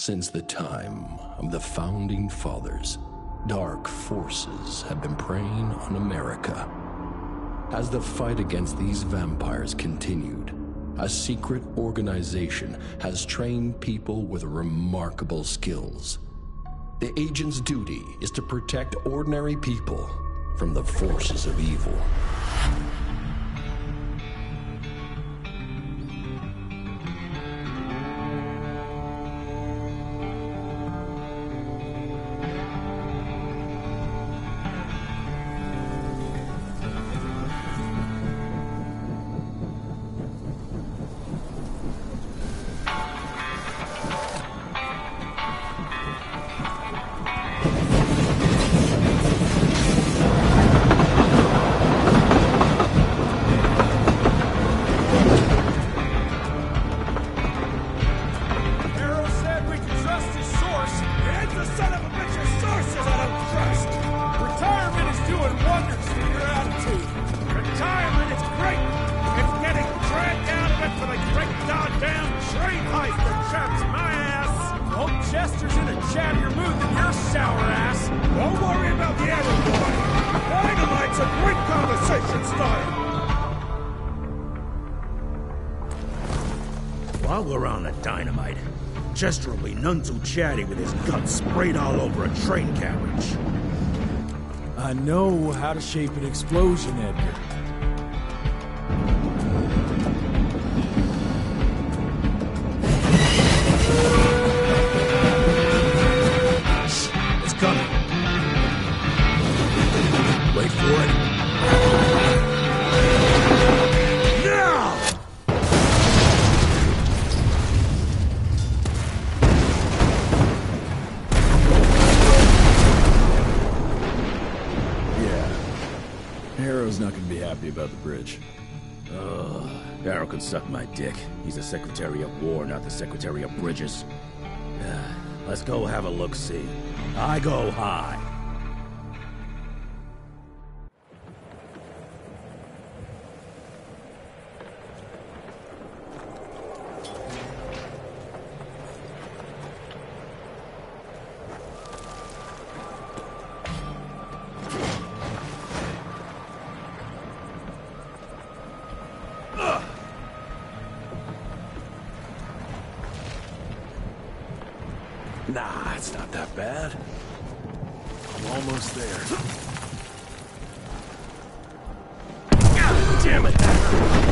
Since the time of the Founding Fathers, dark forces have been preying on America. As the fight against these vampires continued, a secret organization has trained people with remarkable skills. The agent's duty is to protect ordinary people from the forces of evil. While we're on the dynamite, Chester will be none too chatty with his guts sprayed all over a train carriage. I know how to shape an explosion, Edgar. It's coming. Wait for it. Now! Harrow's not gonna be happy about the bridge. Harrow can suck my dick. He's the Secretary of War, not the Secretary of Bridges. Let's go have a look-see. I go high. Nah, it's not that bad. I'm almost there. God damn it, that hurt.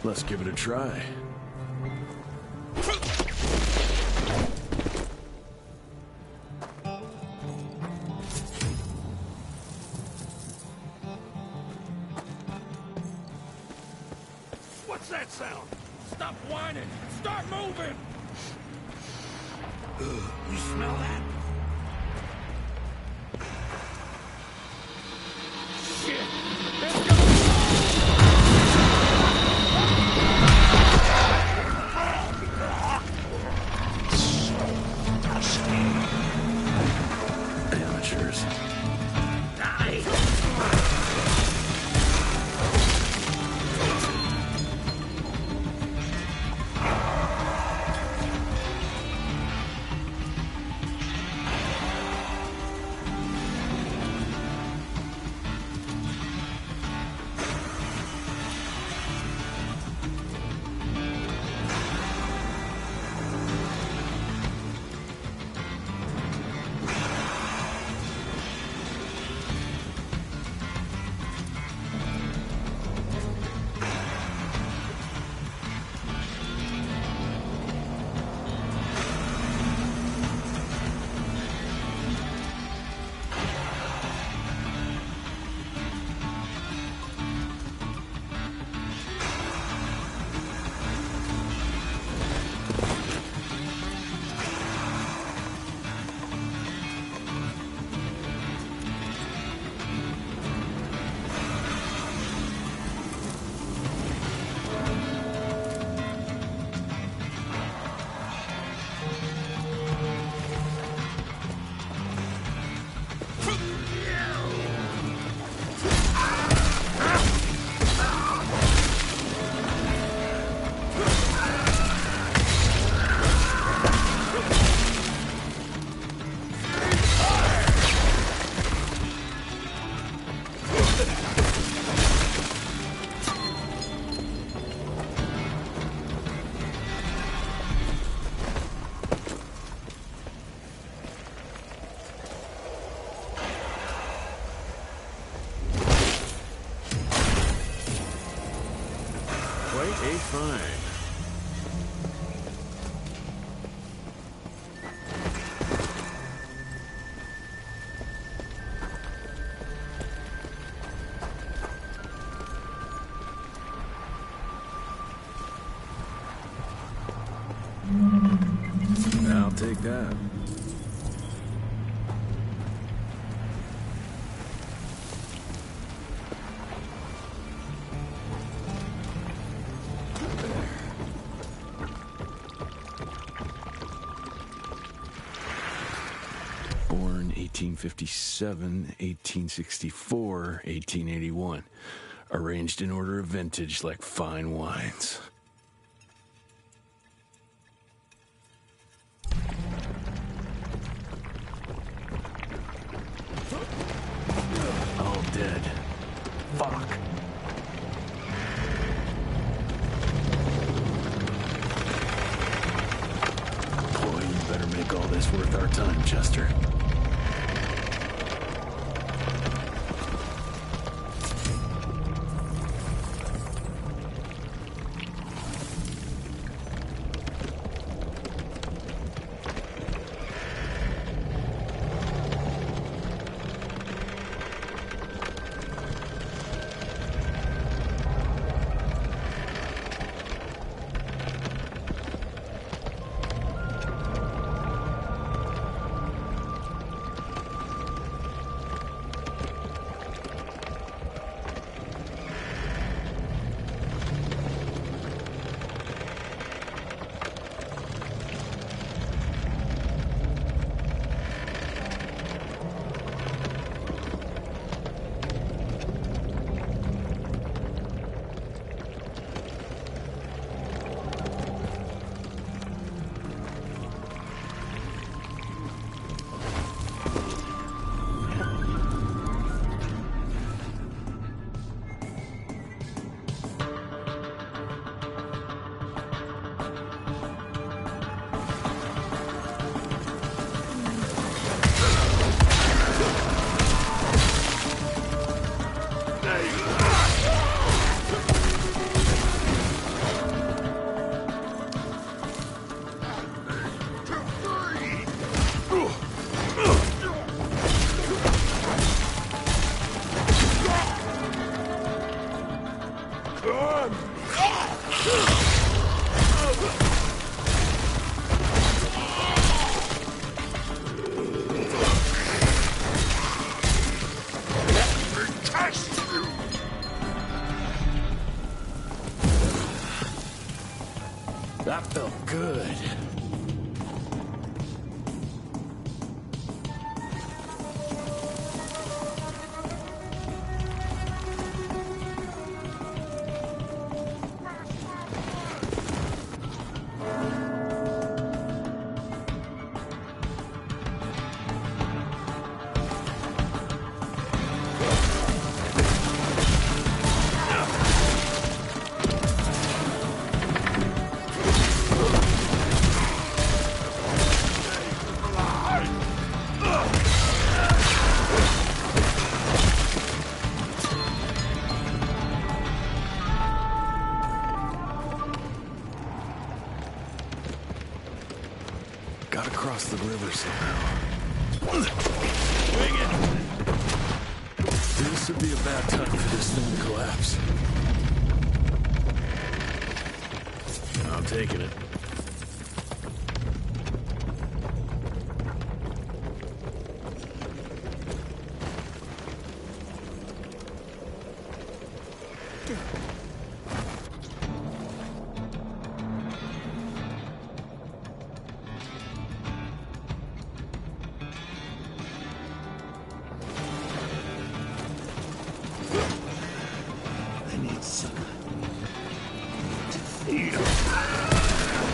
Let's give it a try. What's that sound? Stop whining! Start moving! You smell that? Shit! Let's go! Amateurs. Okay, fine. I'll take that. Born 1857, 1864, 1881. Arranged in order of vintage like fine wines. All dead. Fuck. Boy, you better make all this worth our time, Chester. That felt good. Gotta cross the river somehow. Swing it! This would be a bad time for this thing to collapse. I'm taking it. I need some to feed him.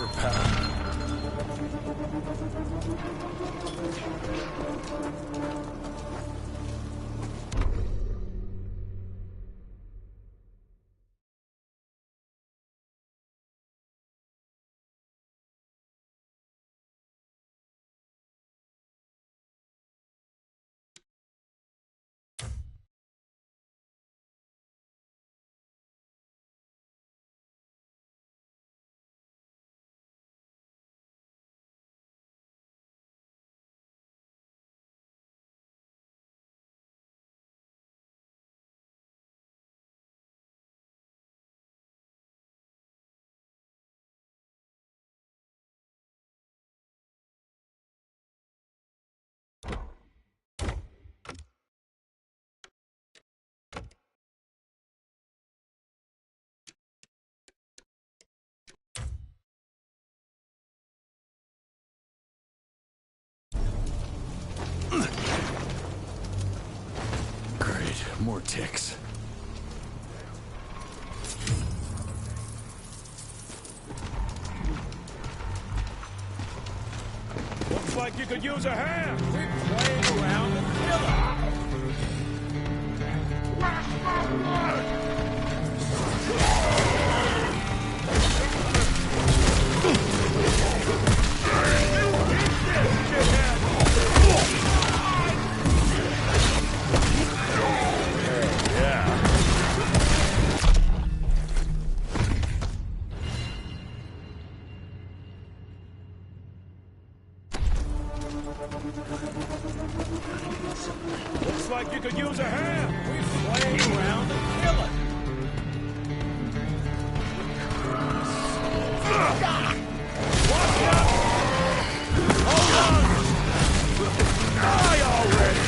for power. Great, more ticks. Looks like you could use a hand. We're playing around the killer. Looks like you could use a hand. We're playing around the killer. Watch out! Hold on! Die already!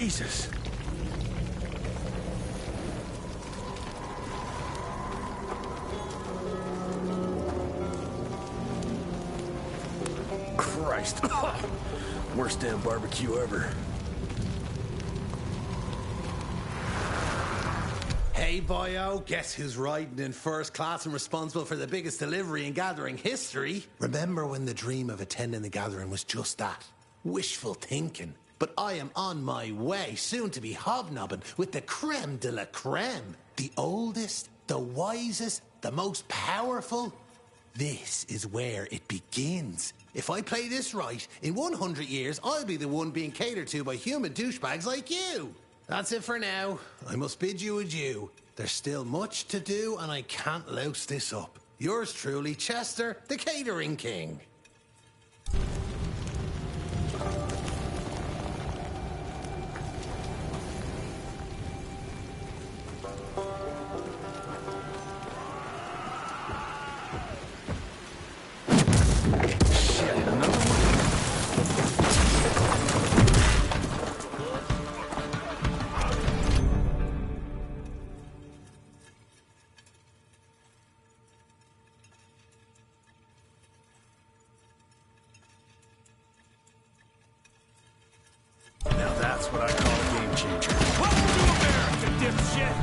Jesus. Christ. Worst damn barbecue ever. Hey, boyo, guess who's riding in first class and responsible for the biggest delivery in gathering history? Remember when the dream of attending the gathering was just that? Wishful thinking. But I am on my way, soon to be hobnobbing with the creme de la creme. The oldest, the wisest, the most powerful. This is where it begins. If I play this right, in 100 years, I'll be the one being catered to by human douchebags like you. That's it for now. I must bid you adieu. There's still much to do, and I can't louse this up. Yours truly, Chester, the Catering King. changer. Welcome to America, dipshit!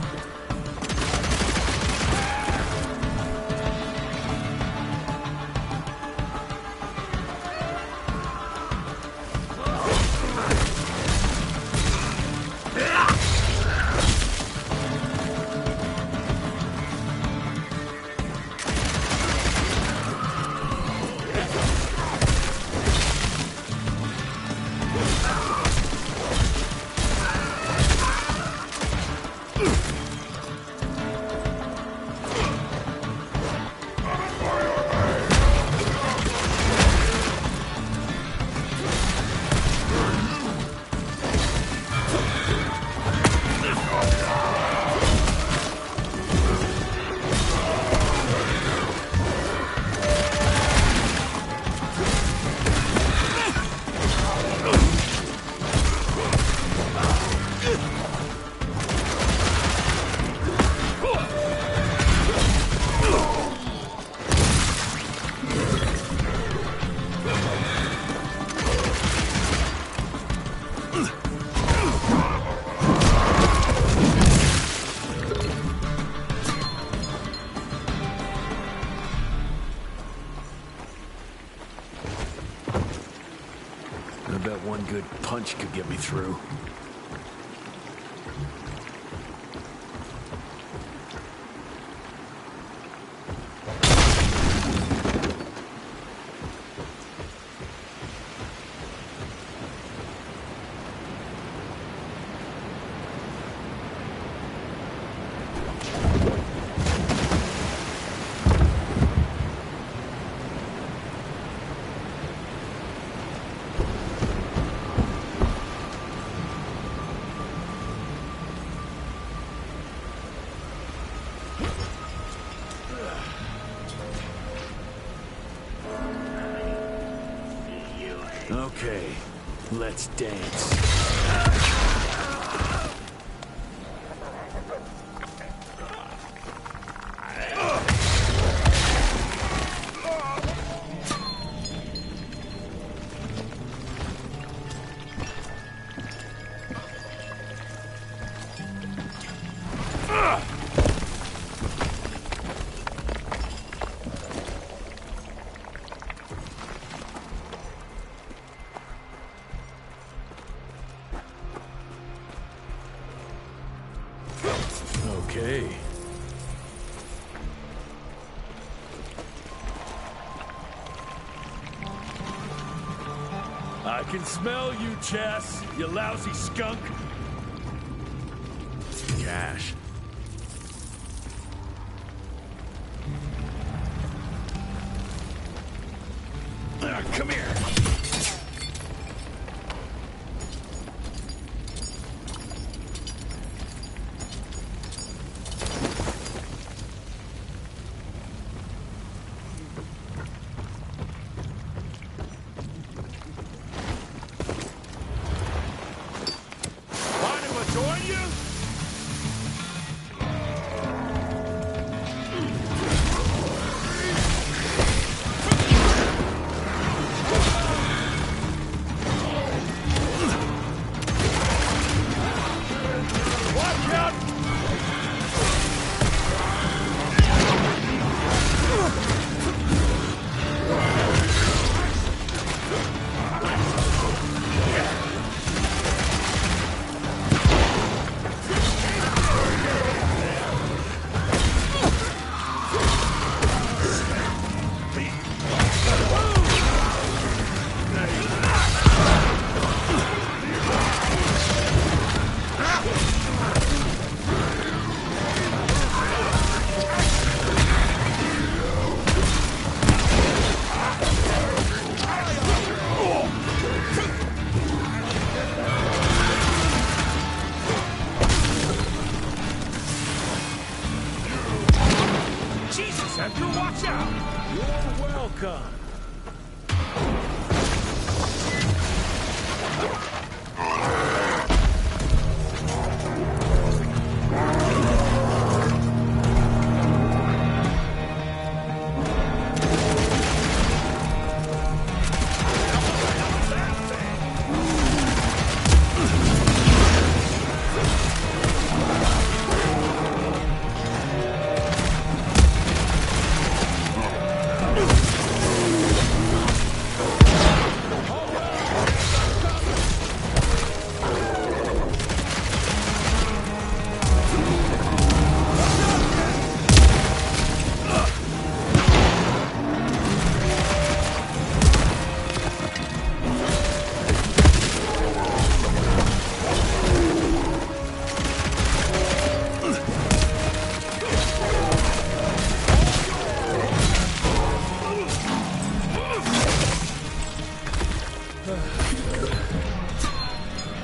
I bet one good punch could get me through. Okay, let's dance. Okay. I can smell you, Chess, you lousy skunk. Cash. Come here. Join you? Watch out! Edgar, watch out! You're welcome.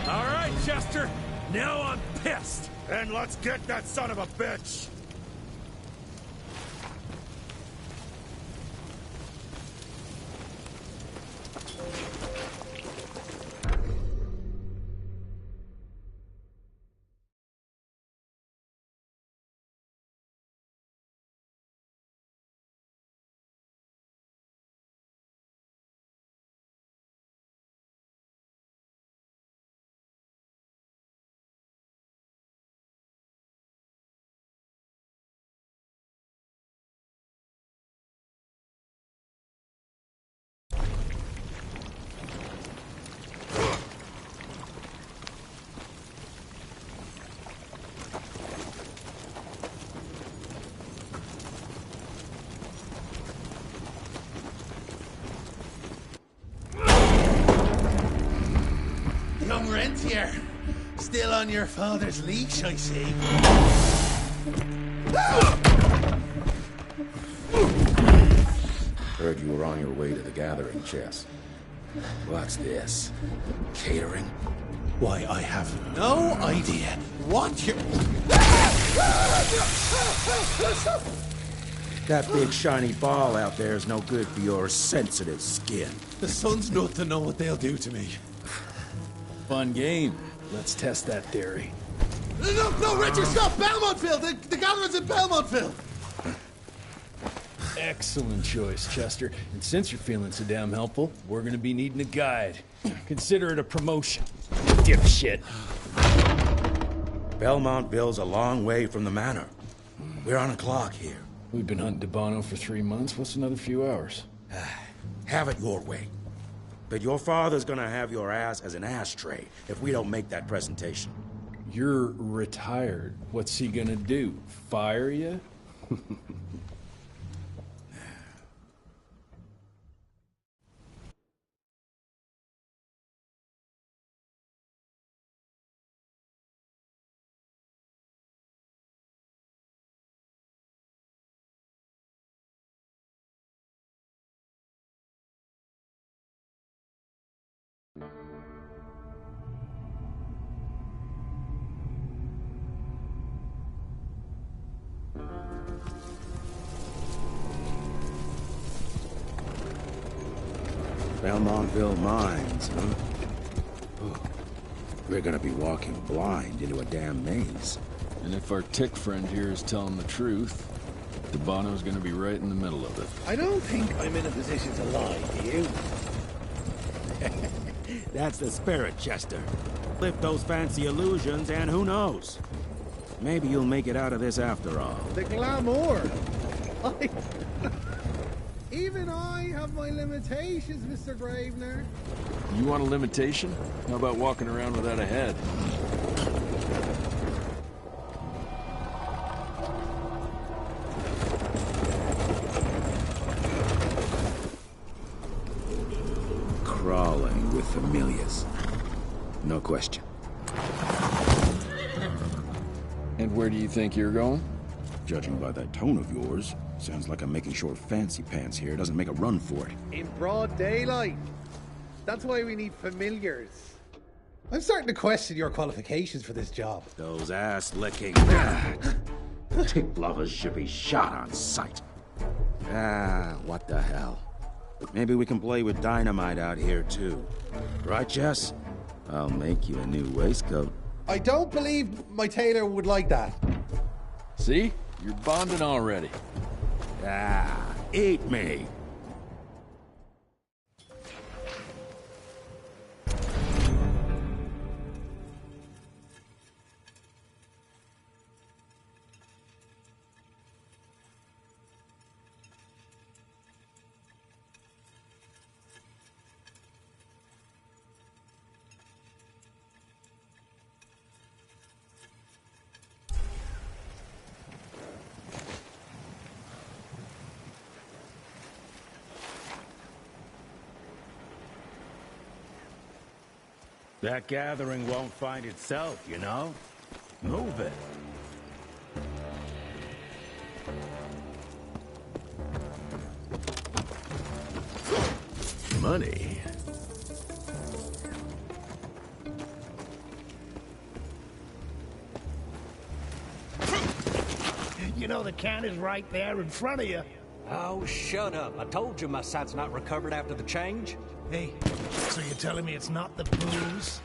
All right, Chester. Now I'm pissed. Then let's get that son of a bitch! Young Rentier, still on your father's leash, I see. Heard you were on your way to the gathering, Chess. What's this? Catering? Why, I have no idea what you're... That big shiny ball out there is no good for your sensitive skin. The sun's not to know what they'll do to me. Fun game. Let's test that theory. No, Richard, stop! Belmontville! The gathering's in Belmontville! Excellent choice, Chester. And since you're feeling so damn helpful, we're gonna be needing a guide. Consider it a promotion. Dipshit. Belmontville's a long way from the manor. We're on a clock here. We've been hunting Debano for 3 months. What's another few hours? Have it your way. But your father's gonna have your ass as an ashtray if we don't make that presentation. You're retired. What's he gonna do? Fire you? Belmontville Mines, huh? Oh, we're gonna be walking blind into a damn maze. And if our tick friend here is telling the truth, Debano's gonna be right in the middle of it. I don't think I'm in a position to lie, do you? That's the spirit, Chester. Lift those fancy illusions, and who knows? Maybe you'll make it out of this after all. The glamour! Even I have my limitations, Mr. Gravener. You want a limitation? How about walking around without a head? Crawling with familiars. No question. And where do you think you're going? Judging by that tone of yours, sounds like I'm making sure Fancy Pants here doesn't make a run for it. In broad daylight. That's why we need familiars. I'm starting to question your qualifications for this job. Those ass-licking tick lovers should be shot on sight. What the hell? Maybe we can play with dynamite out here, too. Right, Jess? I'll make you a new waistcoat. I don't believe my tailor would like that. See? You're bonding already. Eat me! That gathering won't find itself, you know? Move it. Money. You know the can is right there in front of you. Oh, shut up. I told you my sight's not recovered after the change. Hey, so you're telling me it's not the booze?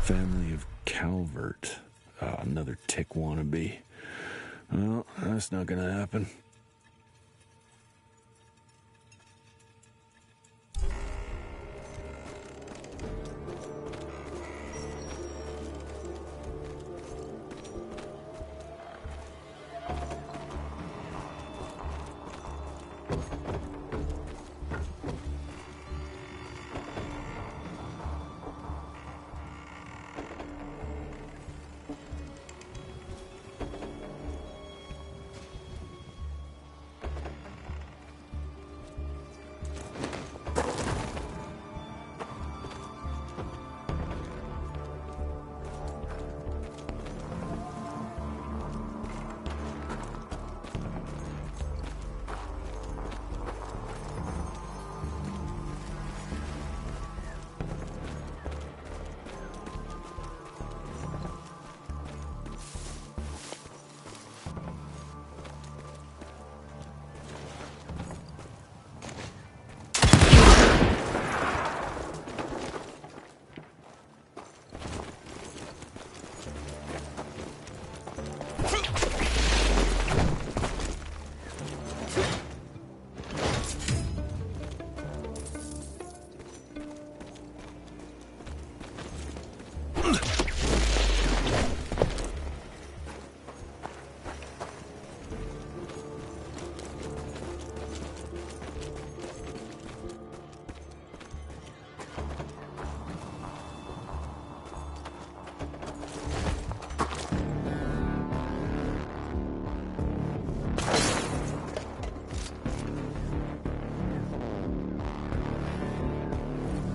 Family of Calvert. Another tick wannabe. Well, that's not gonna happen.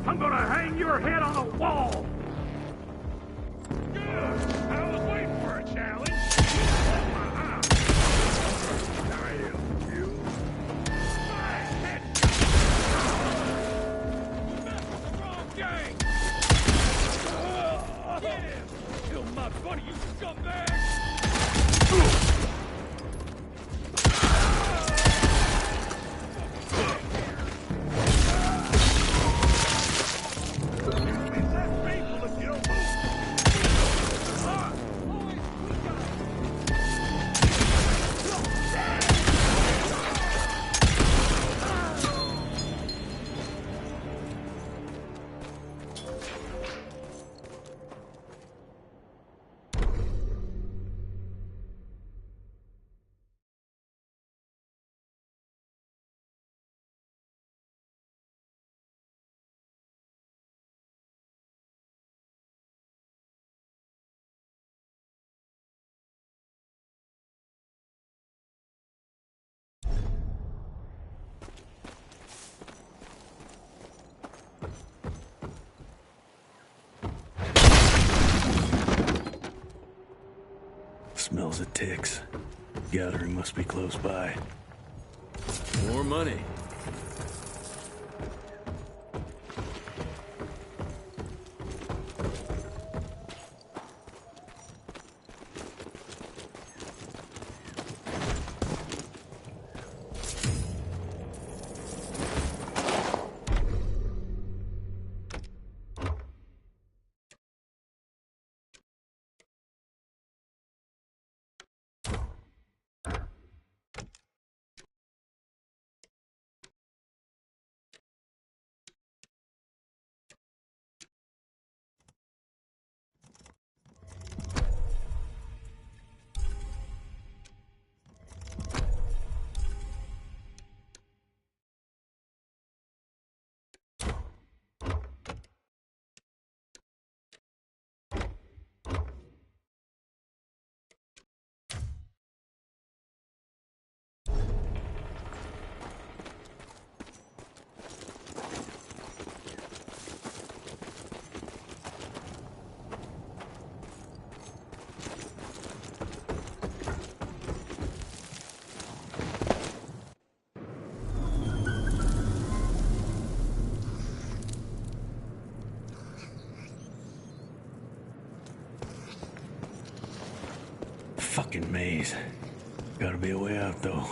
I'm gonna hang your head on a wall! I was waiting for a challenge. Wrong gang! Get him! Kill my buddy, you scumbag! Smells of ticks. Gathering must be close by. More money. fucking maze. Gotta be a way out, though.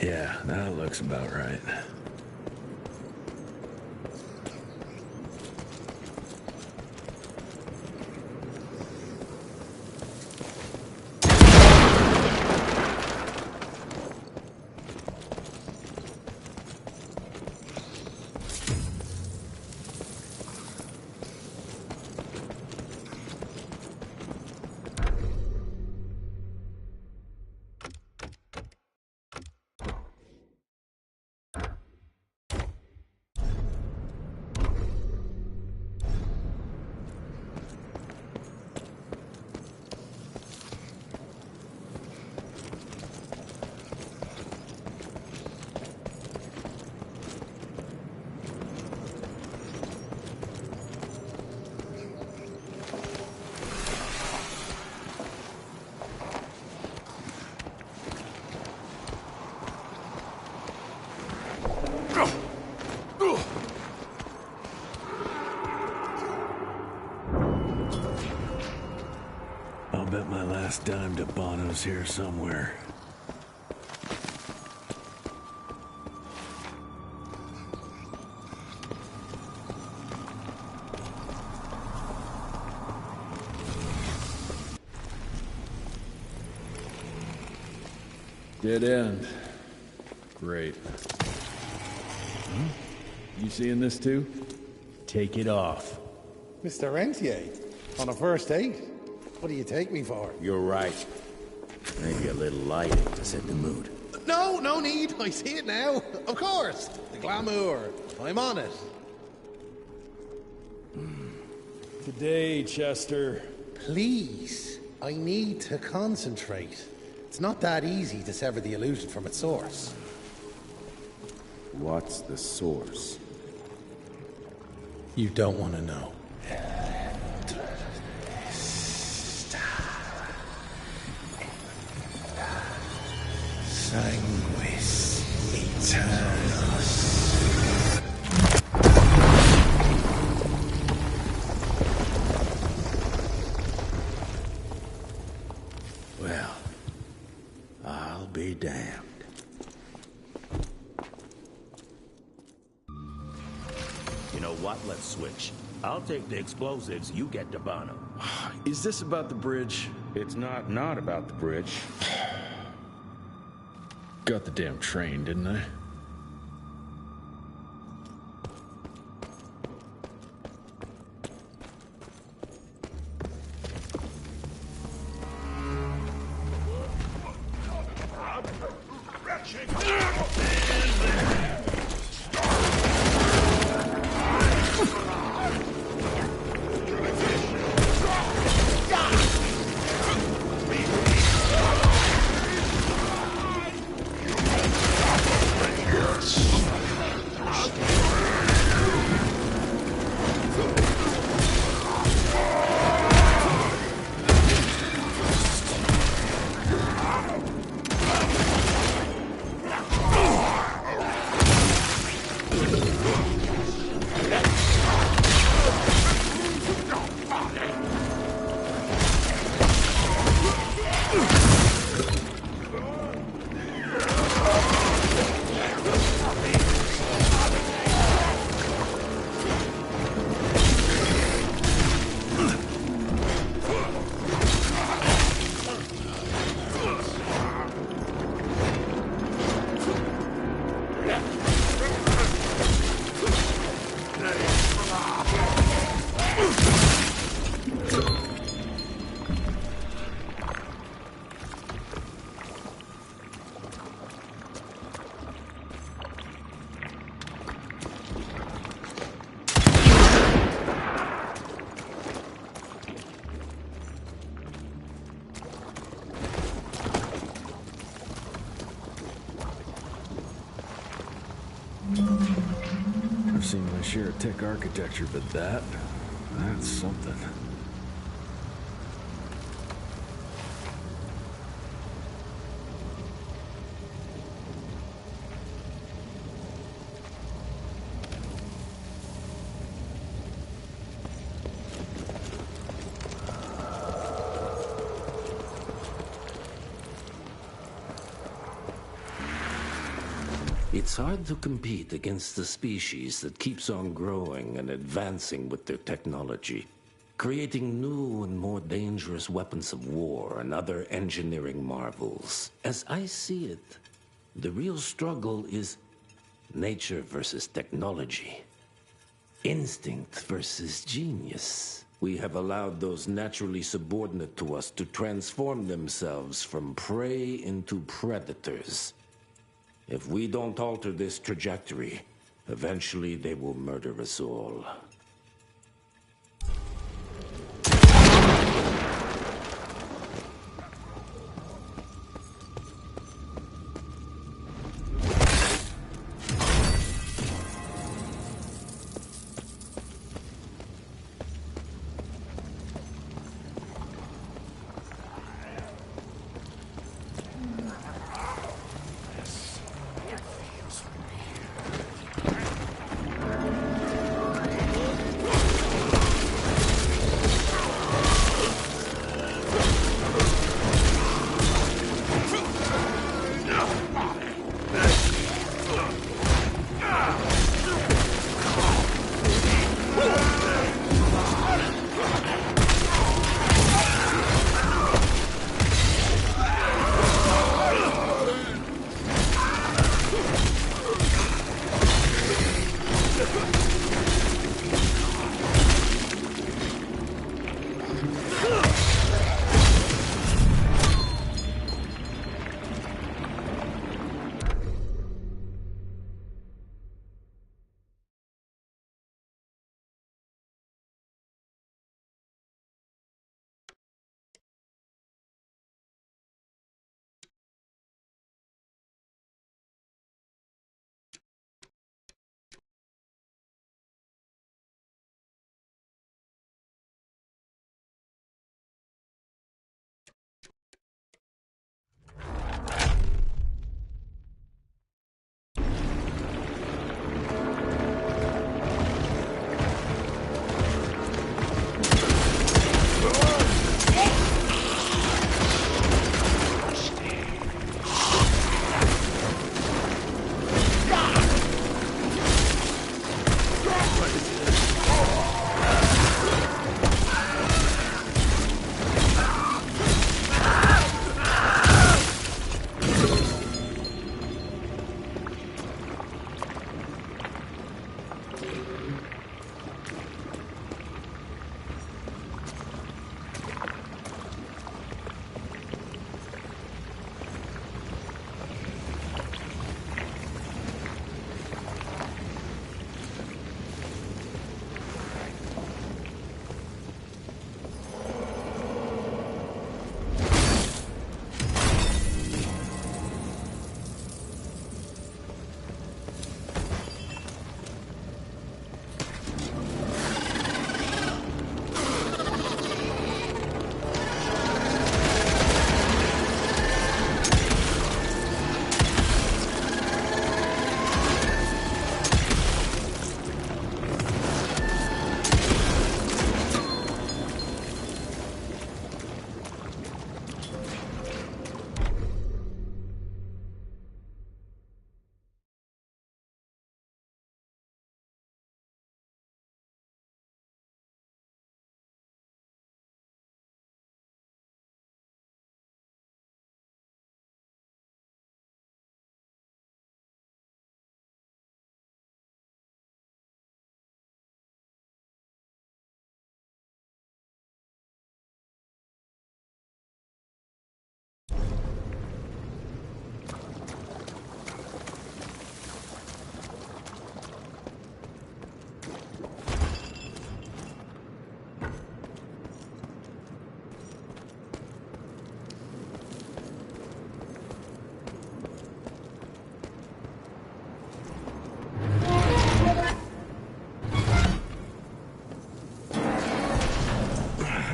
Yeah, that looks about right. I'll bet my last dime to Bono's here somewhere. Dead end. Great. You seeing this too? Take it off. Mr. Rentier, on a first date? What do you take me for? You're right. Maybe a little lighting to set the mood. No, no need. I see it now. Of course. The glamour. I'm on it. Today, Chester. Please. I need to concentrate. It's not that easy to sever the illusion from its source. What's the source? You don't want to know. Sanguis Eternus. Well, I'll be damned. You know what? Let's switch. I'll take the explosives, you get to Bono. Is this about the bridge? It's not about the bridge. Got the damn train, didn't I? high-tech architecture, but that's something. It's hard to compete against a species that keeps on growing and advancing with their technology, creating new and more dangerous weapons of war and other engineering marvels. As I see it, the real struggle is nature versus technology, instinct versus genius. We have allowed those naturally subordinate to us to transform themselves from prey into predators. If we don't alter this trajectory, eventually they will murder us all.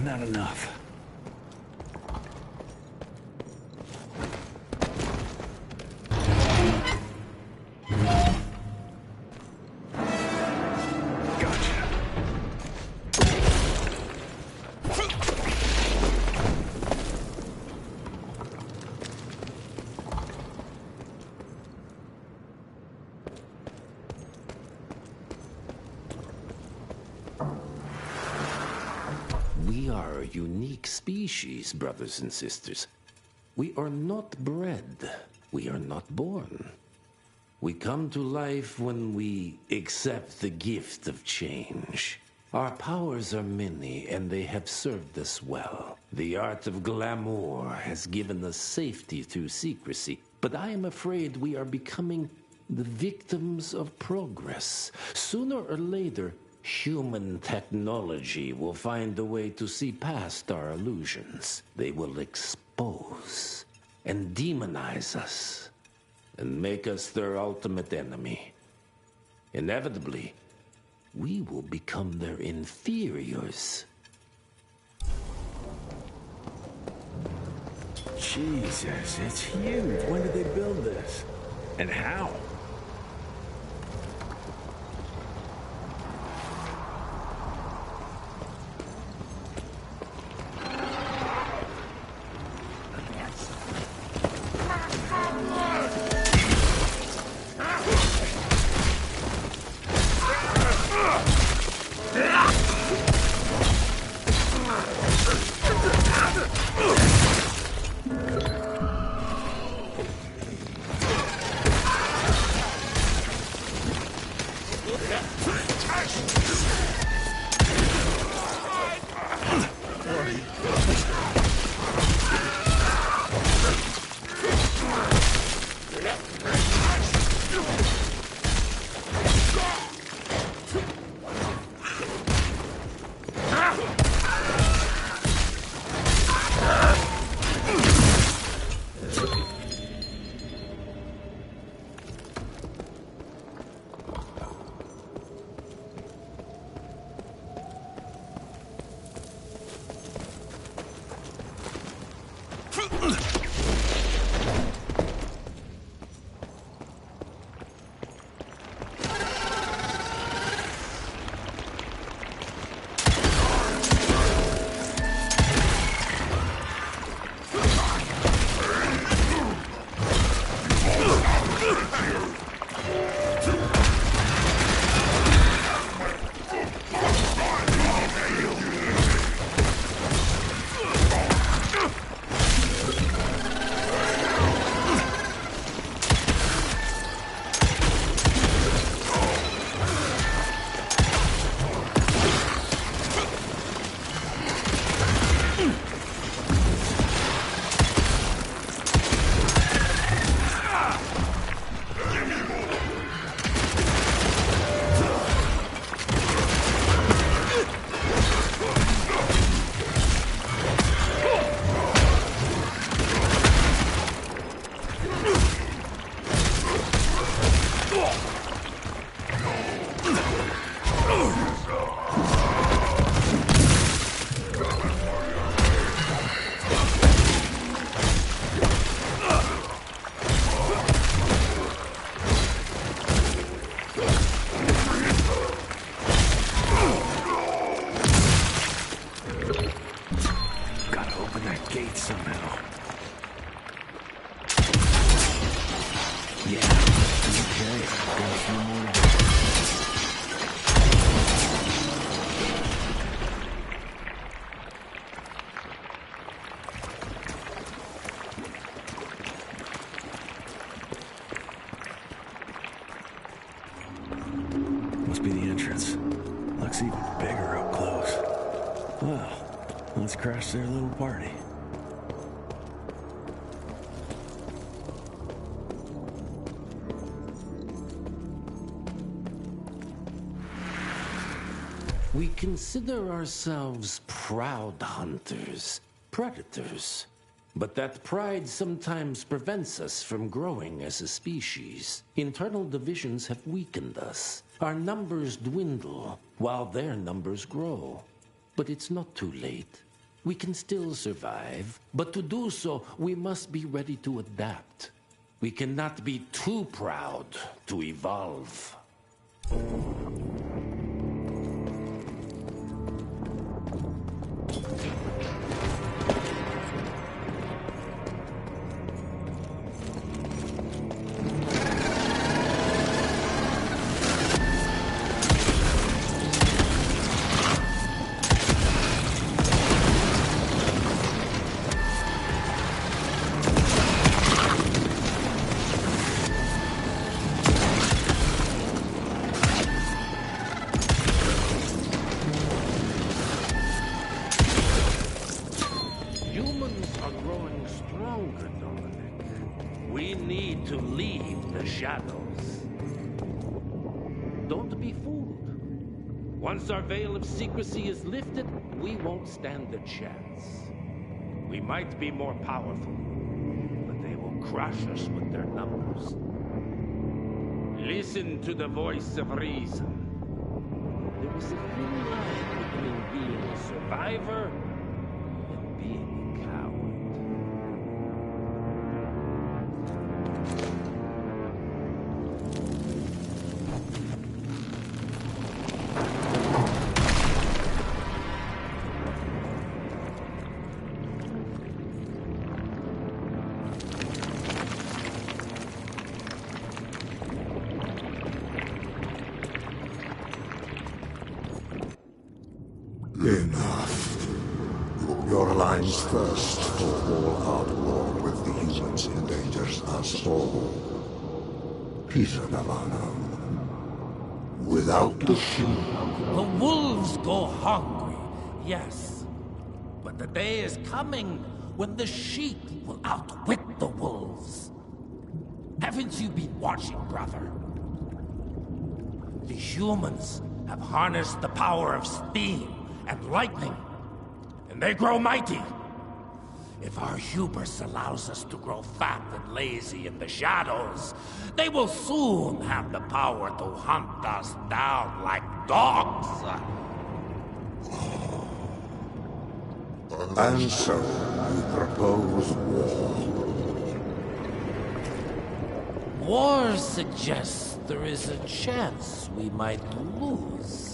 Not enough. We are a unique species, brothers and sisters. We are not bred. We are not born. We come to life when we accept the gift of change. Our powers are many, and they have served us well. The art of glamour has given us safety through secrecy, but I am afraid we are becoming the victims of progress. Sooner or later, human technology will find a way to see past our illusions. They will expose and demonize us and make us their ultimate enemy. Inevitably, we will become their inferiors. Jesus, it's huge. When did they build this? And how? Must be the entrance. Looks even bigger up close. Well, let's crash their little party. We consider ourselves proud hunters, predators. But that pride sometimes prevents us from growing as a species. Internal divisions have weakened us. Our numbers dwindle while their numbers grow. But it's not too late. We can still survive, but to do so, we must be ready to adapt. We cannot be too proud to evolve. Humans are growing stronger, Dominic. We need to leave the shadows. Don't be fooled. Once our veil of secrecy is lifted, we won't stand a chance. We might be more powerful, but they will crush us with their numbers. Listen to the voice of reason. There is a thin line between being a survivor and being a coward. Enough. Your alliance first for all-out war with the humans endangers us all. Peter Navarro. Without the sheep. The wolves go hungry, yes. But the day is coming when the sheep will outwit the wolves. Haven't you been watching, brother? The humans have harnessed the power of steam and lightning, and they grow mighty. If our hubris allows us to grow fat and lazy in the shadows, they will soon have the power to hunt us down like dogs. And so, you propose war. War suggests there is a chance we might lose.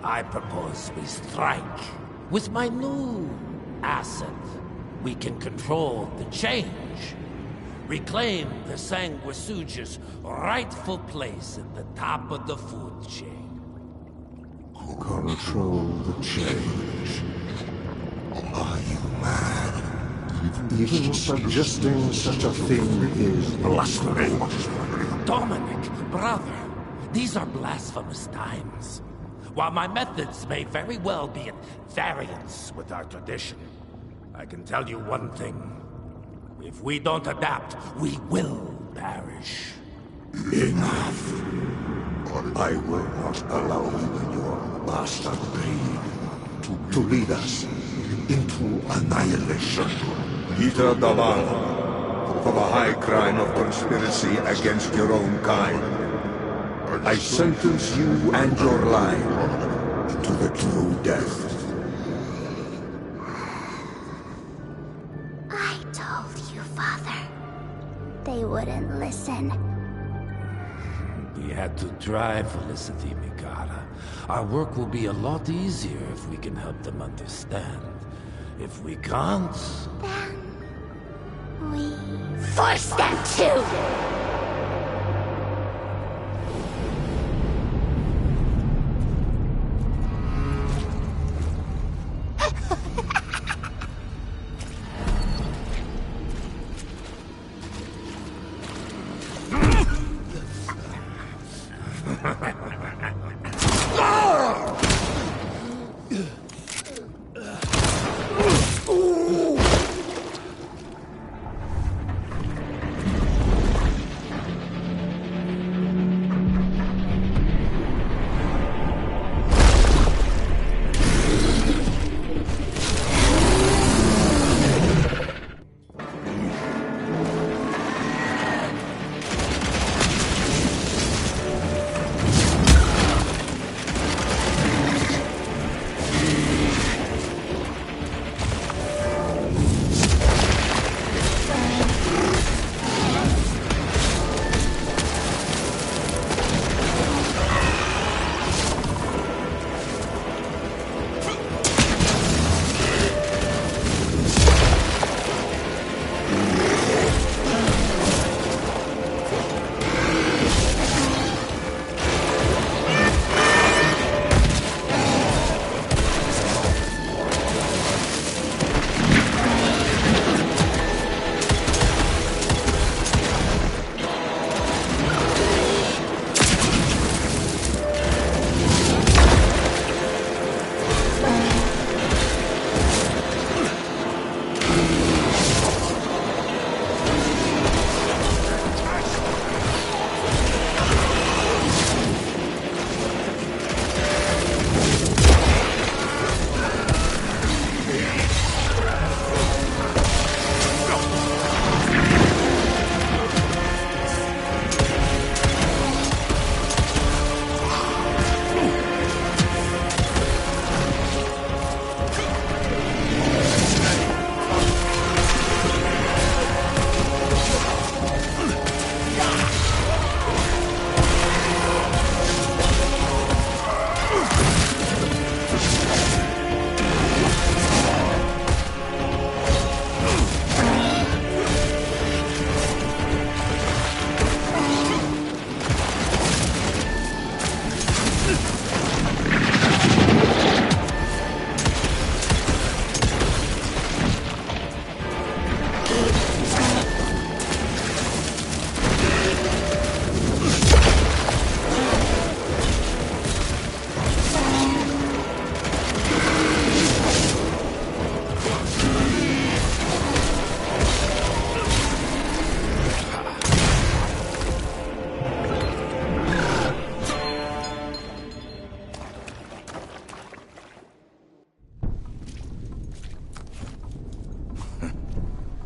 I propose we strike. With my new asset, we can control the change. Reclaim the Sanguisuja's rightful place at the top of the food chain. Control the change. Are you mad? Even suggesting such a thing is blasphemy. Dominic, brother, these are blasphemous times. While my methods may very well be at variance with our tradition, I can tell you one thing. If we don't adapt, we will perish. Enough. I will not allow you and your bastard breed to lead us into annihilation. Peter Navarro, for the high crime of conspiracy against your own kind, I sentence you and your line to the true death. I told you, Father. They wouldn't listen. We had to try, Felicity Mikata. Our work will be a lot easier if we can help them understand. If we can't... Then... we... force them to!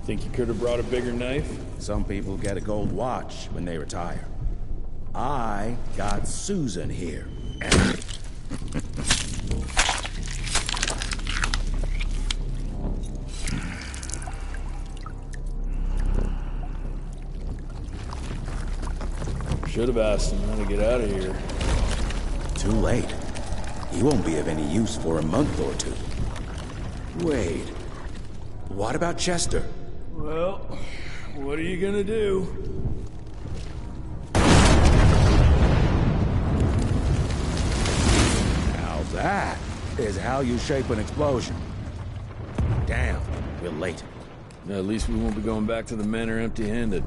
Think you could have brought a bigger knife? Some people get a gold watch when they retire. I got Susan here. Should have asked him how to get out of here. Too late. He won't be of any use for a month or two. Wait. What about Chester? Well, what are you gonna do? Now that is how you shape an explosion. Damn, we're late. At least we won't be going back to the manor empty-handed.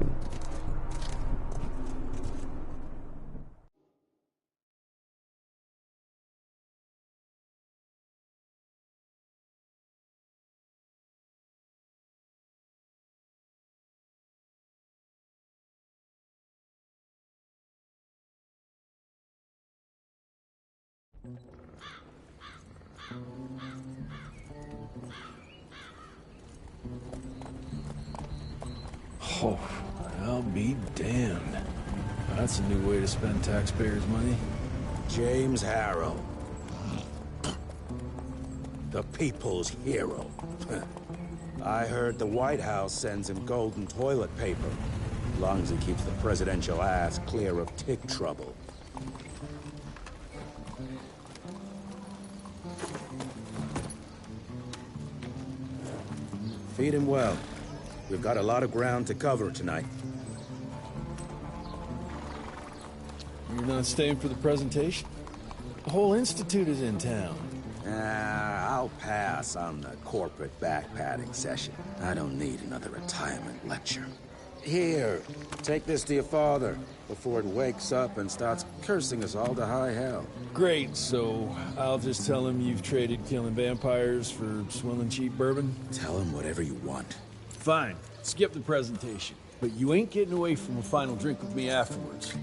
Oh, I'll be damned. That's a new way to spend taxpayers' money. James Harrow. The people's hero. I heard the White House sends him golden toilet paper, as long as he keeps the presidential ass clear of tick trouble. Feed him well. We've got a lot of ground to cover tonight. You're not staying for the presentation? The whole institute is in town. I'll pass on the corporate backpatting session. I don't need another retirement lecture. Here, take this to your father before it wakes up and starts cursing us all to high hell. Great, so I'll just tell him you've traded killing vampires for swilling cheap bourbon? Tell him whatever you want. Fine, skip the presentation. But you ain't getting away from a final drink with me afterwards.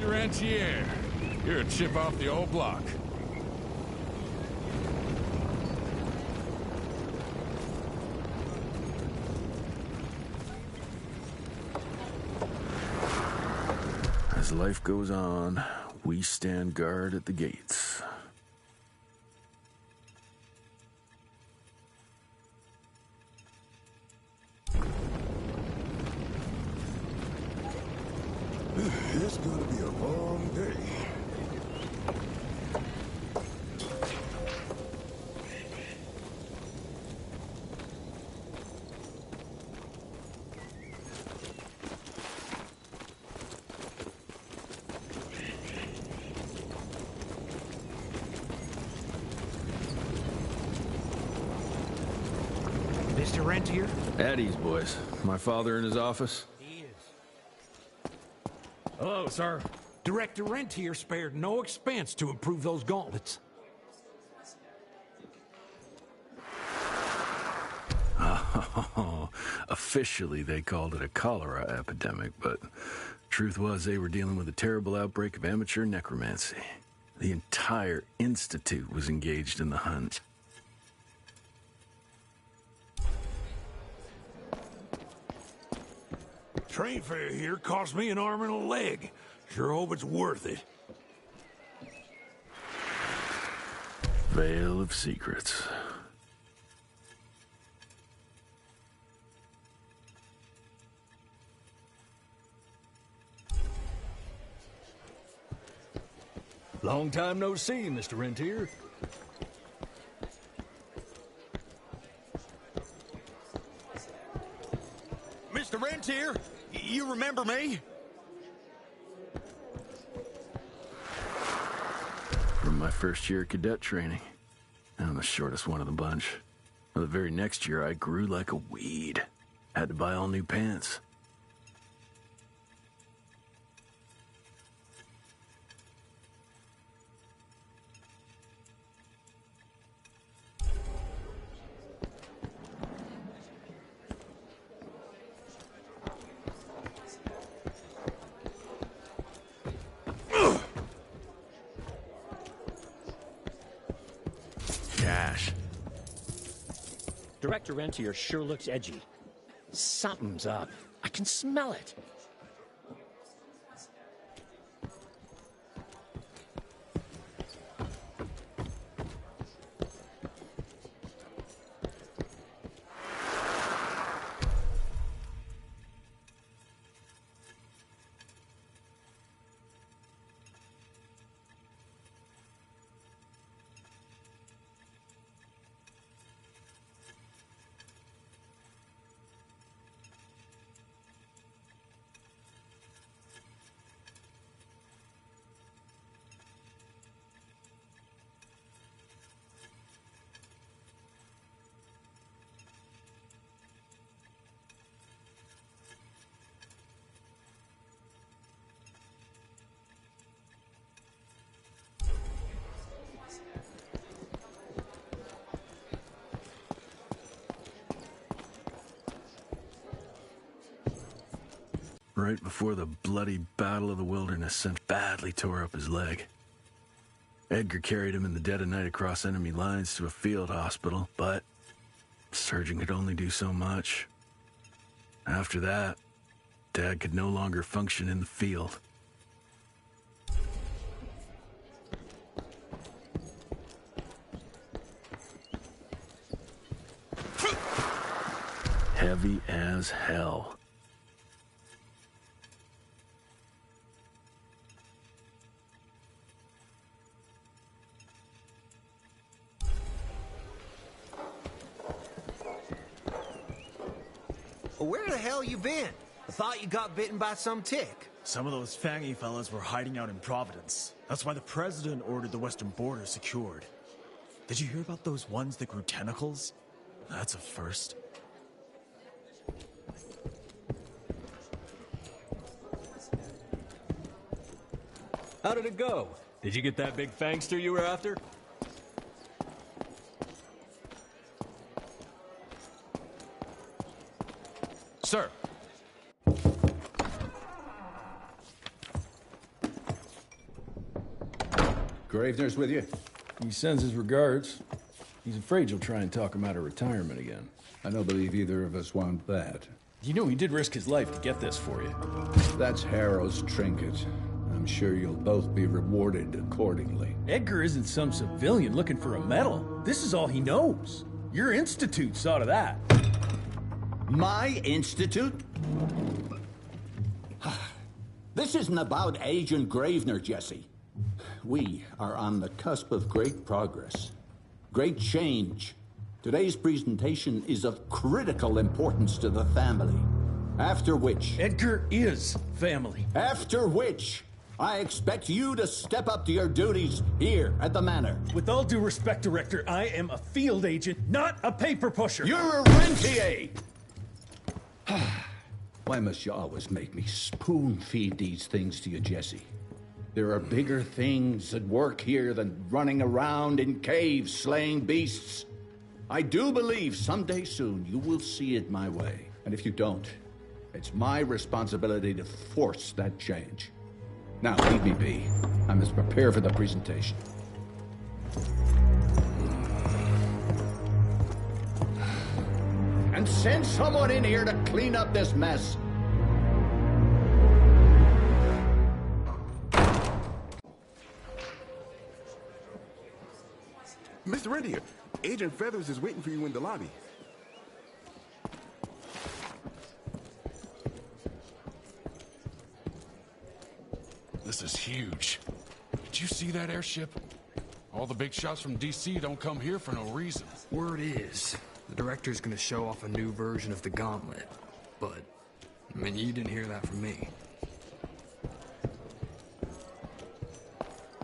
Rentier. You're a chip off the old block. As life goes on, we stand guard at the gates. It's gonna be a long day. Mr. Rentier? At ease, boys. My father in his office? He is. Hello, sir. Director Rentier spared no expense to improve those gauntlets. Oh, officially they called it a cholera epidemic, but truth was they were dealing with a terrible outbreak of amateur necromancy. The entire institute was engaged in the hunt. Train fare here cost me an arm and a leg. Sure hope it's worth it. Veil of Secrets. Long time no see, Mr. Rentier. Mr. Rentier, you remember me? From my first year of cadet training. I'm the shortest one of the bunch. The very next year, I grew like a weed. Had to buy all new pants. Director Rentier sure looks edgy. Something's up. I can smell it. Right before the bloody Battle of the Wilderness, Sent badly tore up his leg. Edgar carried him in the dead of night across enemy lines to a field hospital, but the surgeon could only do so much. After that, Dad could no longer function in the field. Heavy as hell. Where the hell you been? I thought you got bitten by some tick. Some of those fangy fellas were hiding out in Providence. That's why the president ordered the western border secured. Did you hear about those ones that grew tentacles? That's a first. How did it go? Did you get that big fangster you were after? Sir. Gravener's with you? He sends his regards. He's afraid you'll try and talk him out of retirement again. I don't believe either of us want that. You know he did risk his life to get this for you. That's Harrow's trinket. I'm sure you'll both be rewarded accordingly. Edgar isn't some civilian looking for a medal. This is all he knows. Your institute saw to that. My institute? This isn't about Agent Gravener, Jesse. We are on the cusp of great progress, great change. Today's presentation is of critical importance to the family. After which... Edgar is family. After which, I expect you to step up to your duties here at the Manor. With all due respect, Director, I am a field agent, not a paper pusher. You're a rentier! Why must you always make me spoon-feed these things to you, Jesse? There are bigger things at work here than running around in caves slaying beasts. I do believe someday soon you will see it my way. And if you don't, it's my responsibility to force that change. Now, leave me be. I must prepare for the presentation. And send someone in here to clean up this mess. Mr. Rentier, Agent Feathers is waiting for you in the lobby. This is huge. Did you see that airship? All the big shots from DC don't come here for no reason. Word is, the director's gonna show off a new version of the Gauntlet. But, I mean, you didn't hear that from me.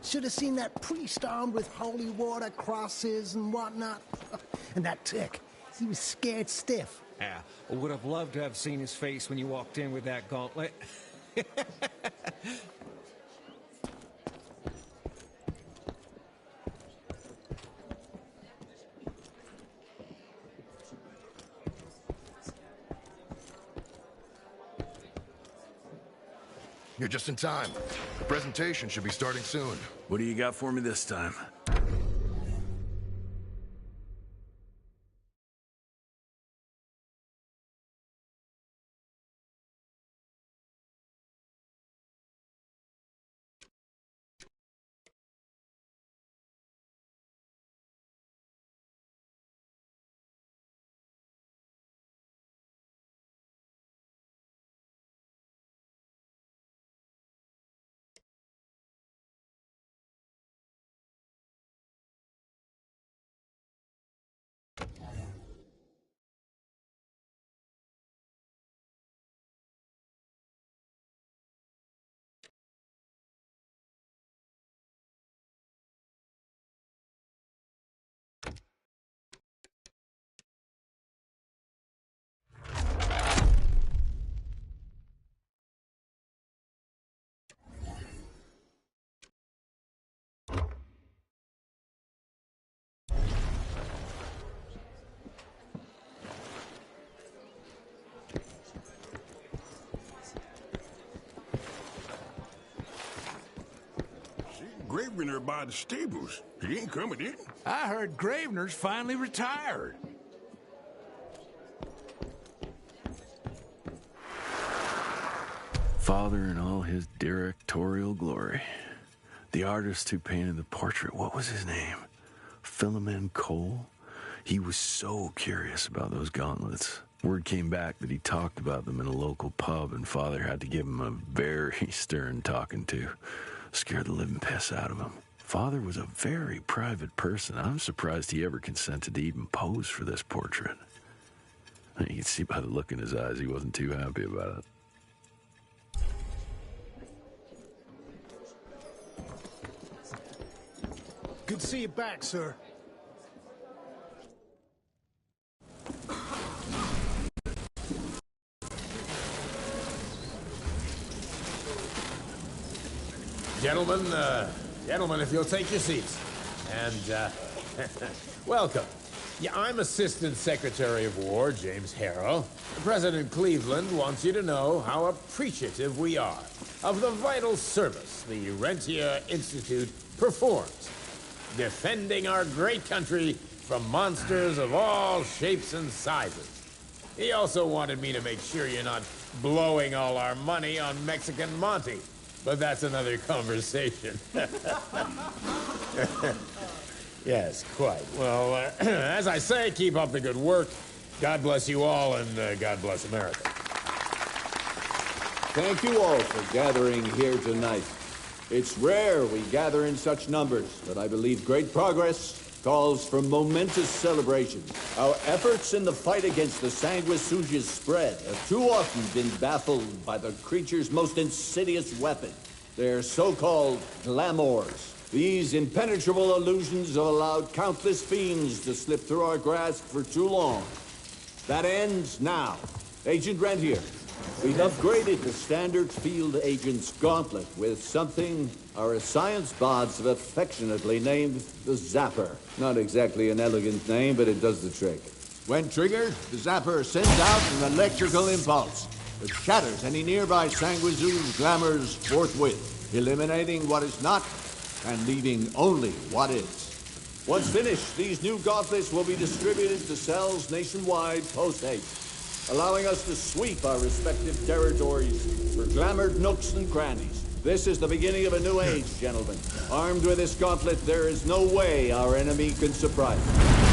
Should have seen that priest armed with holy water, crosses, and whatnot. And that tick, he was scared stiff. Yeah, I would have loved to have seen his face when you walked in with that gauntlet. You're just in time. The presentation should be starting soon. What do you got for me this time? Gravener by the stables. He ain't coming in. I heard Gravener's finally retired. Father in all his directorial glory. The artist who painted the portrait, what was his name? Philemon Cole? He was so curious about those gauntlets. Word came back that he talked about them in a local pub, and Father had to give him a very stern talking to. Scared the living piss out of him. Father was a very private person. I'm surprised he ever consented to even pose for this portrait. You can see by the look in his eyes he wasn't too happy about it. Good to see you back, sir. Gentlemen, if you'll take your seats. And, welcome. Yeah, I'm Assistant Secretary of War, James Harrow. President Cleveland wants you to know how appreciative we are of the vital service the Rentier Institute performs, defending our great country from monsters of all shapes and sizes. He also wanted me to make sure you're not blowing all our money on Mexican Monty. But that's another conversation. Yes, quite. Well, as I say, keep up the good work. God bless you all, and God bless America. Thank you all for gathering here tonight. It's rare we gather in such numbers, but I believe great progress calls for momentous celebration. Our efforts in the fight against the sanguisuga's spread have too often been baffled by the creature's most insidious weapon, They're so-called glamours. These impenetrable illusions have allowed countless fiends to slip through our grasp for too long. That ends now. Agent Rentier, we've upgraded the standard field agent's gauntlet with something our science bots have affectionately named the Zapper. Not exactly an elegant name, but it does the trick. When triggered, the Zapper sends out an electrical impulse that shatters any nearby Sanguizu's glamours forthwith, eliminating what is not and leaving only what is. Once finished, these new gauntlets will be distributed to cells nationwide post-haste, allowing us to sweep our respective territories for glamored nooks and crannies. This is the beginning of a new age, gentlemen. Armed with this gauntlet, there is no way our enemy can surprise us.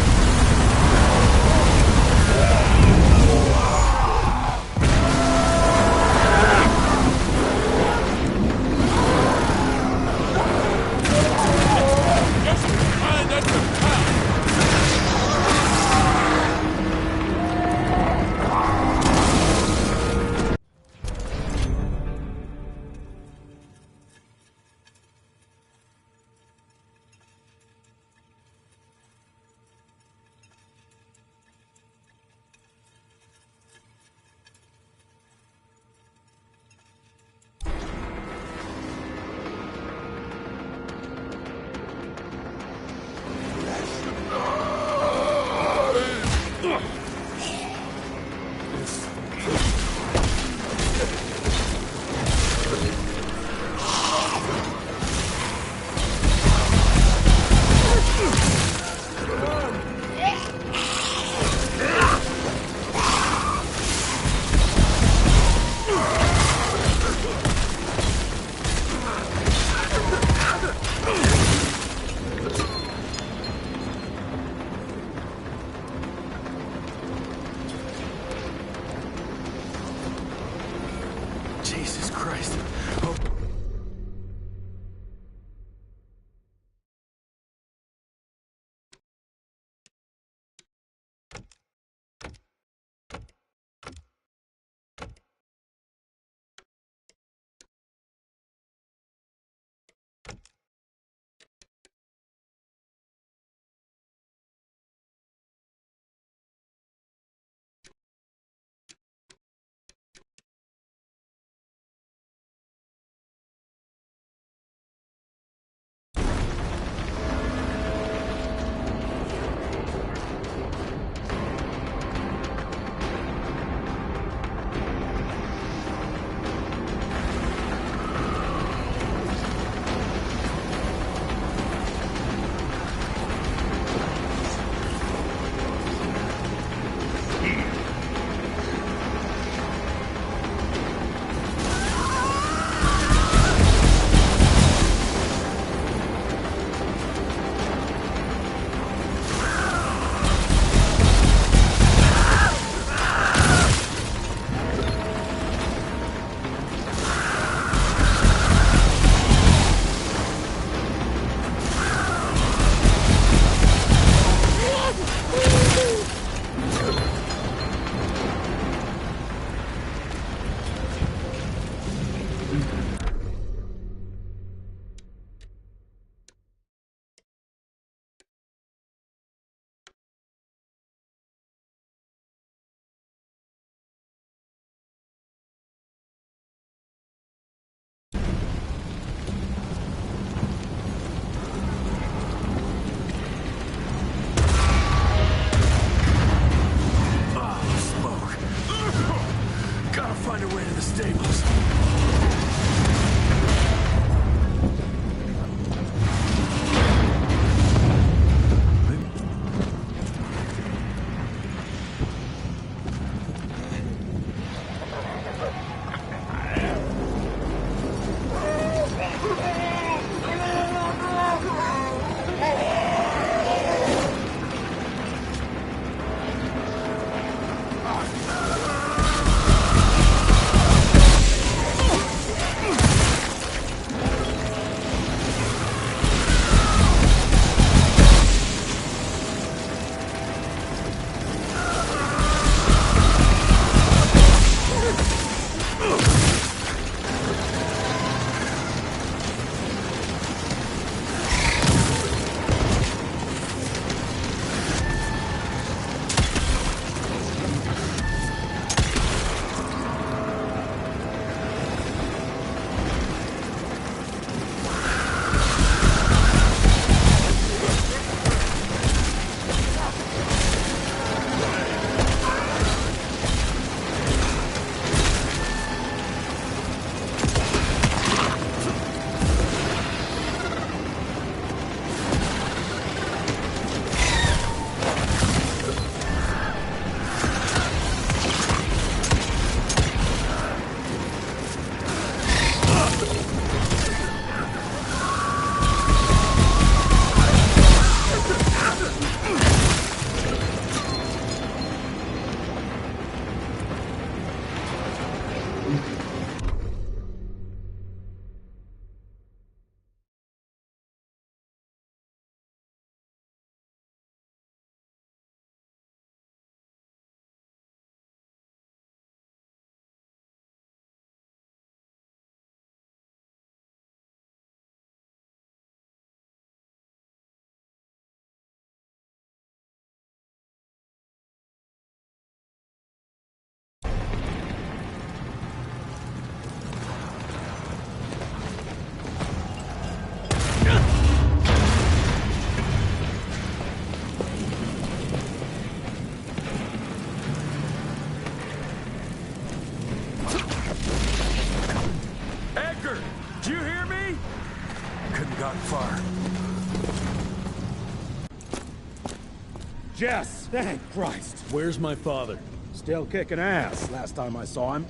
Jess! Thank Christ! Where's my father? Still kicking ass, last time I saw him.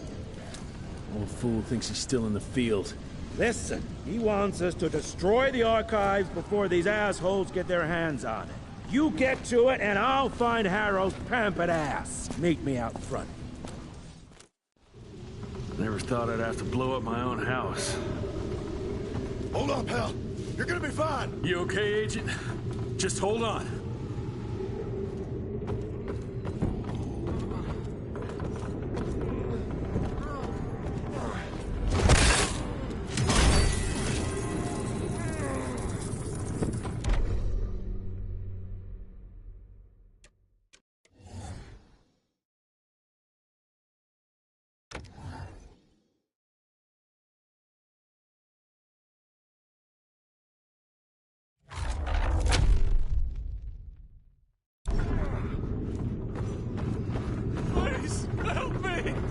Old fool thinks he's still in the field. Listen, he wants us to destroy the archives before these assholes get their hands on it. You get to it, and I'll find Harrow's pampered ass. Meet me out front. Never thought I'd have to blow up my own house. Hold on, pal. You're gonna be fine. You okay, Agent? Just hold on.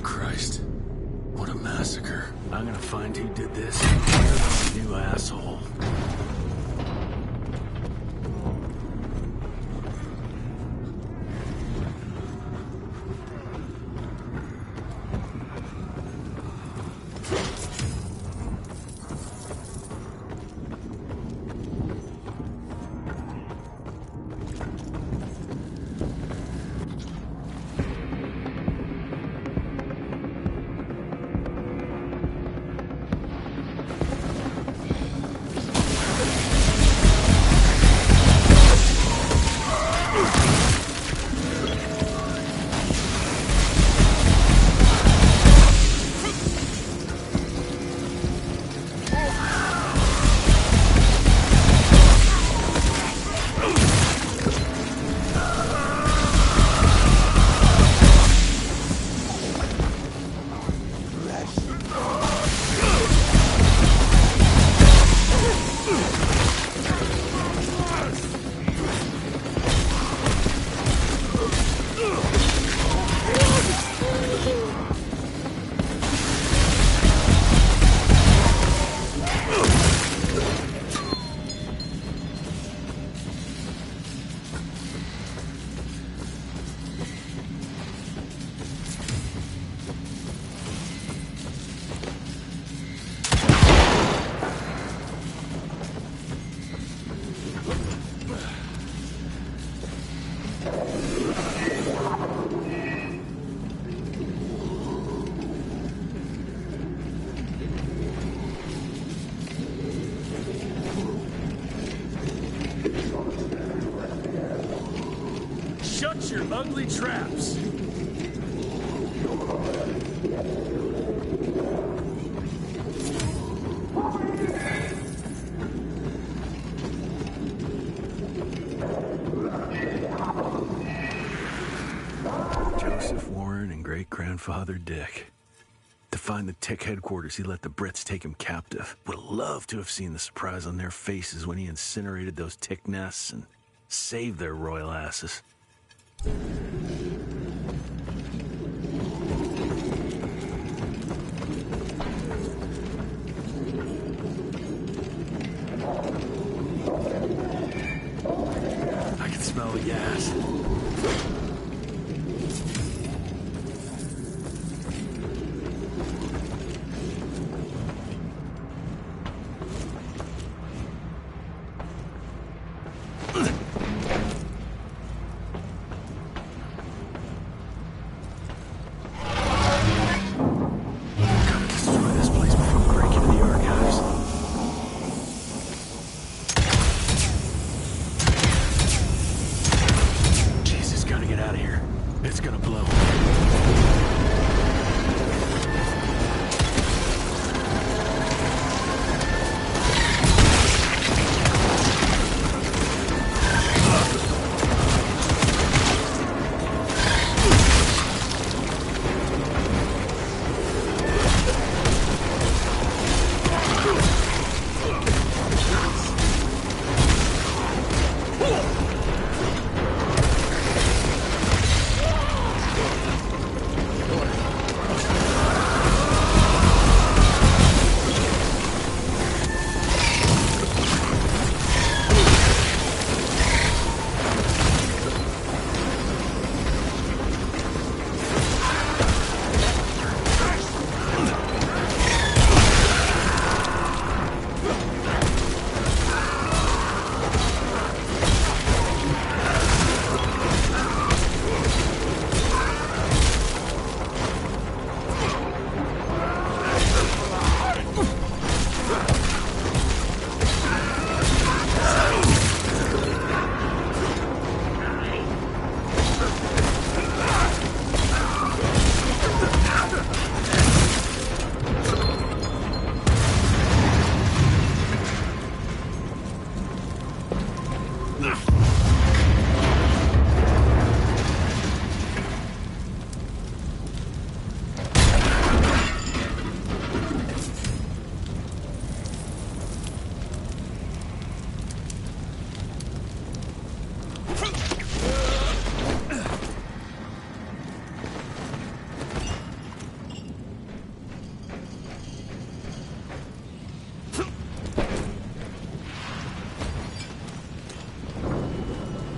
Christ. What a massacre. I'm gonna find who did this. You asshole. Shut your ugly traps! Joseph Warren and great-grandfather Dick. To find the Tick headquarters, he let the Brits take him captive. Would have loved to have seen the surprise on their faces when he incinerated those Tick nests and saved their royal asses. I can smell the gas.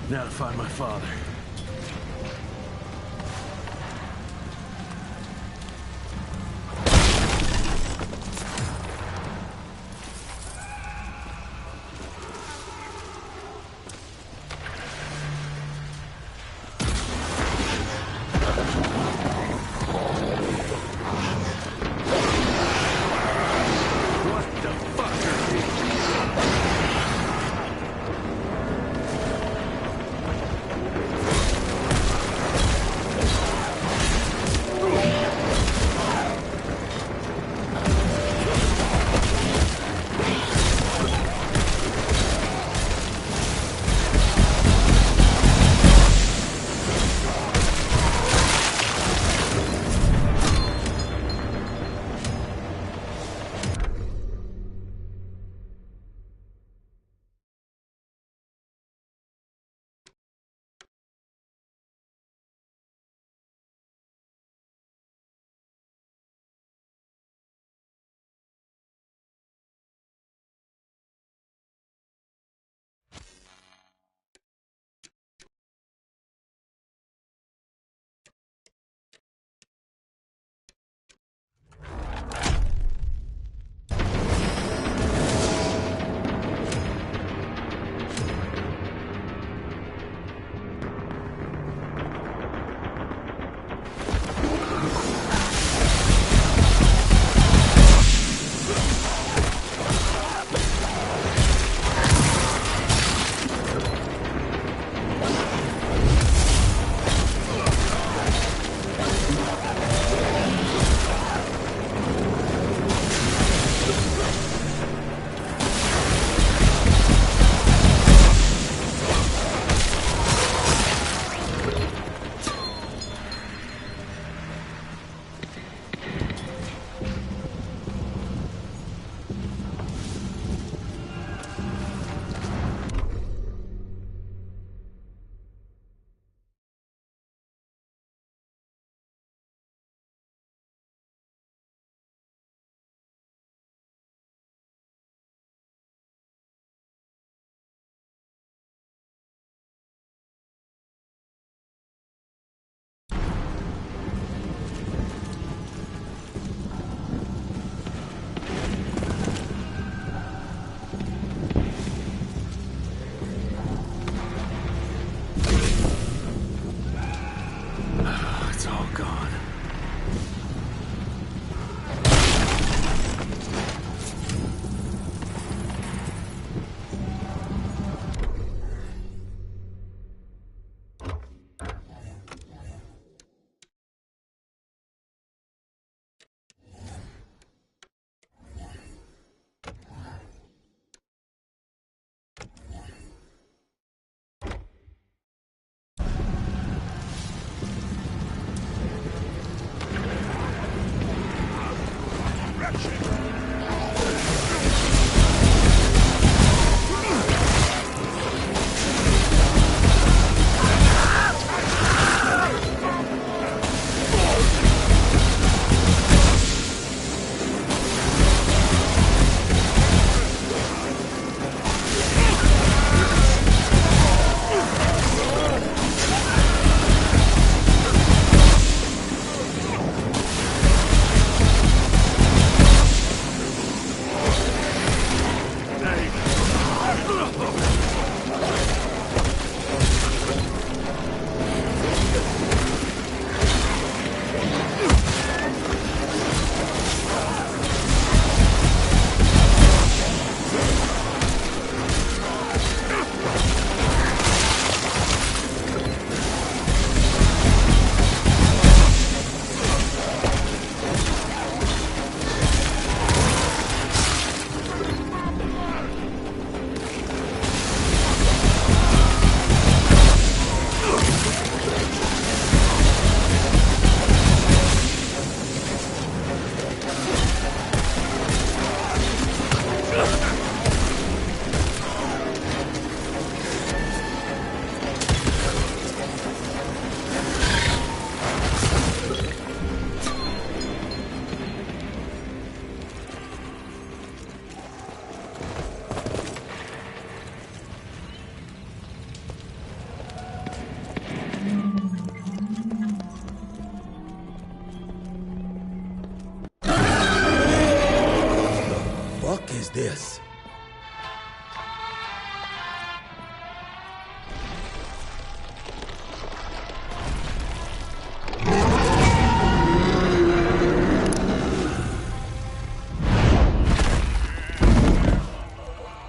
Now to find my father.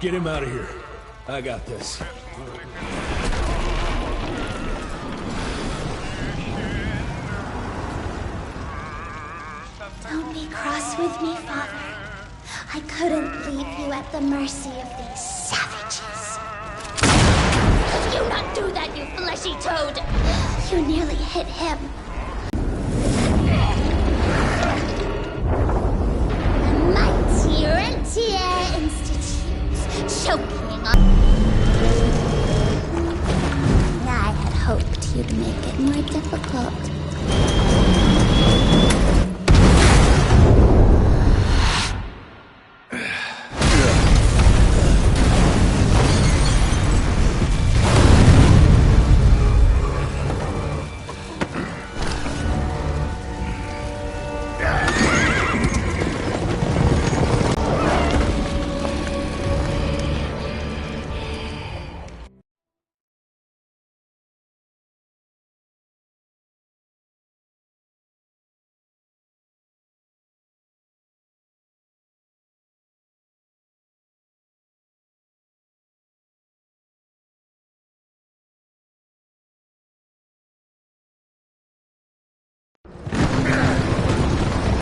Get him out of here. I got this. Don't be cross with me, Father. I couldn't leave you at the mercy of these savages. Could you not do that, you fleshy toad? You nearly hit him. The mighty Rentier Institute, choking on... I had hoped you'd make it more difficult.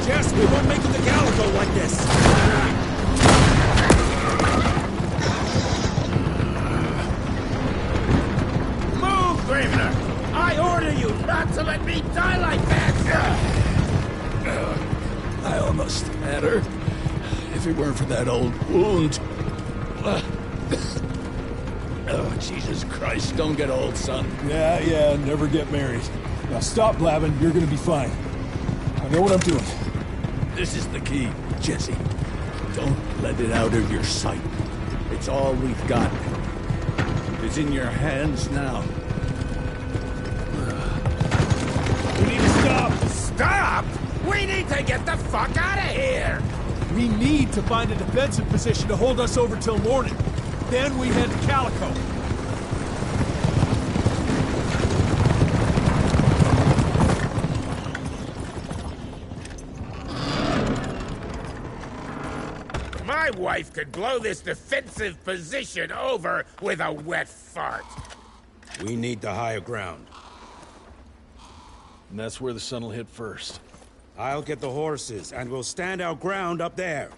Jess, we won't make it to Calico like this! Move, Gravener! I order you not to let me die like that! I almost had her. If it weren't for that old wound. Oh, Jesus Christ, don't get old, son. Yeah, never get married. Now stop blabbing, you're gonna be fine. I know what I'm doing. This is the key, Jesse. Don't let it out of your sight. It's all we've got. It's in your hands now. We need to stop! Stop?! We need to get the fuck out of here! We need to find a defensive position to hold us over till morning. Then we head to Calico. My wife could blow this defensive position over with a wet fart. We need the higher ground. And that's where the sun will hit first. I'll get the horses, and we'll stand our ground up there.